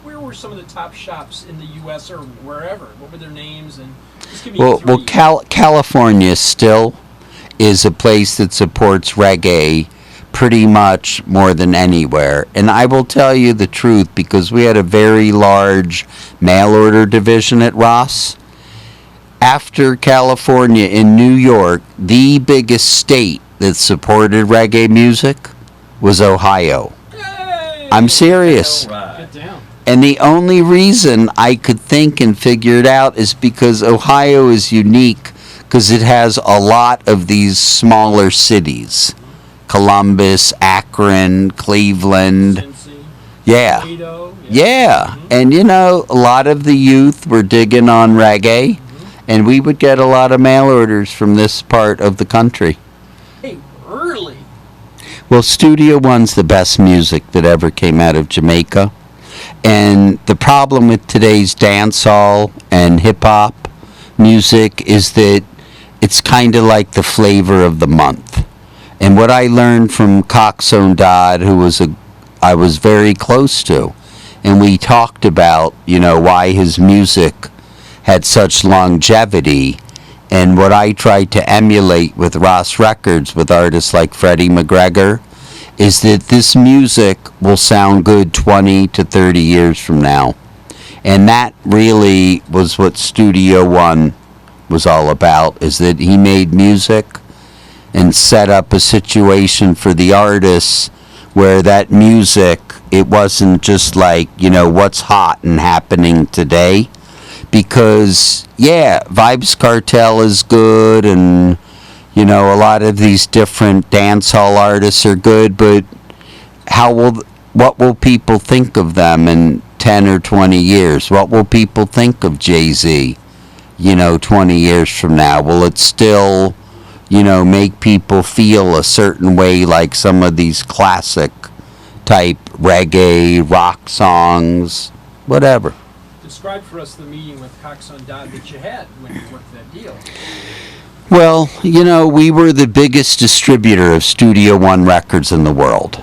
where were some of the top shops in the U.S. or wherever? What were their names? And just give me Well, California still is a place that supports reggae pretty much more than anywhere. And I will tell you the truth, because we had a very large mail order division at RAS. After California, in New York, the biggest state that supported reggae music was Ohio. Hey! I'm serious. Get down. And the only reason I could think and figure it out is because Ohio is unique, because it has a lot of these smaller cities. Columbus, Akron, Cleveland. Cincy, Yeah. Toledo, Yeah. And you know, a lot of the youth were digging on reggae, and we would get a lot of mail orders from this part of the country. Hey, early. Well, Studio One's the best music that ever came out of Jamaica. And the problem with today's dancehall and hip-hop music is that it's kind of like the flavor of the month. And what I learned from Coxsone Dodd, who I was very close to, and we talked about, you know, why his music had such longevity, and what I tried to emulate with RAS Records with artists like Freddie McGregor, is that this music will sound good 20 to 30 years from now. And that really was what Studio One was all about, is that he made music and set up a situation for the artists where that music, it wasn't just like, you know, what's hot and happening today. Because, yeah, Vibes Cartel is good, and, you know, a lot of these different dancehall artists are good, but what will people think of them in 10 or 20 years? What will people think of Jay-Z, you know, 20 years from now? Will it still, you know, make people feel a certain way like some of these classic type reggae, rock songs, whatever? Describe for us the meeting with Coxsone Dodd that you had when you worked that deal. Well, you know, we were the biggest distributor of Studio One records in the world.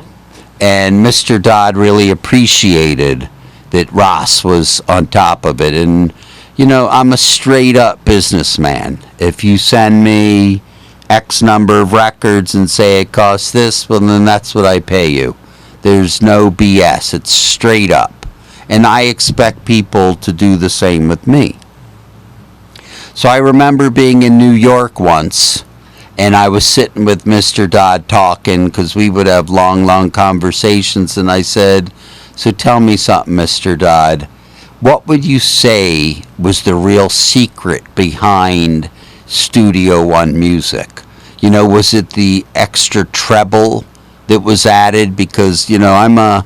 And Mr. Dodd really appreciated that RAS was on top of it. And, you know, I'm a straight up businessman. If you send me X number of records and say it costs this, well, then that's what I pay you. There's no BS. It's straight up. And I expect people to do the same with me. So I remember being in New York once, and I was sitting with Mr. Dodd talking, because we would have long, long conversations, and I said, so tell me something, Mr. Dodd. What would you say was the real secret behind Studio One music? You know, was it the extra treble that was added? Because, you know, I'm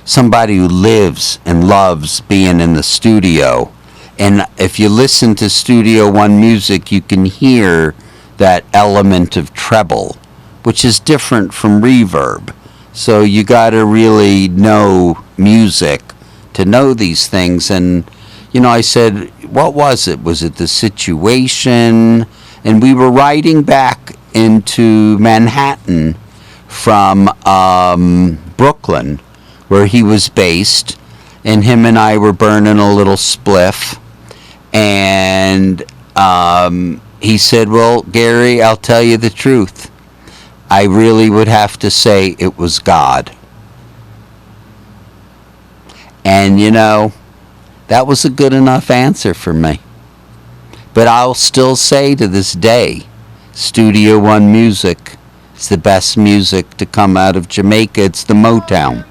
somebody who lives and loves being in the studio. And if you listen to Studio One music, you can hear that element of treble, which is different from reverb. So you got to really know music to know these things. And, you know, I said, what was it? Was it the situation? And we were riding back into Manhattan from Brooklyn, where he was based, and him and I were burning a little spliff, and he said, well, Gary, I'll tell you the truth. I really would have to say it was God. And, you know, that was a good enough answer for me. But I'll still say to this day, Studio One music is the best music to come out of Jamaica. It's the Motown.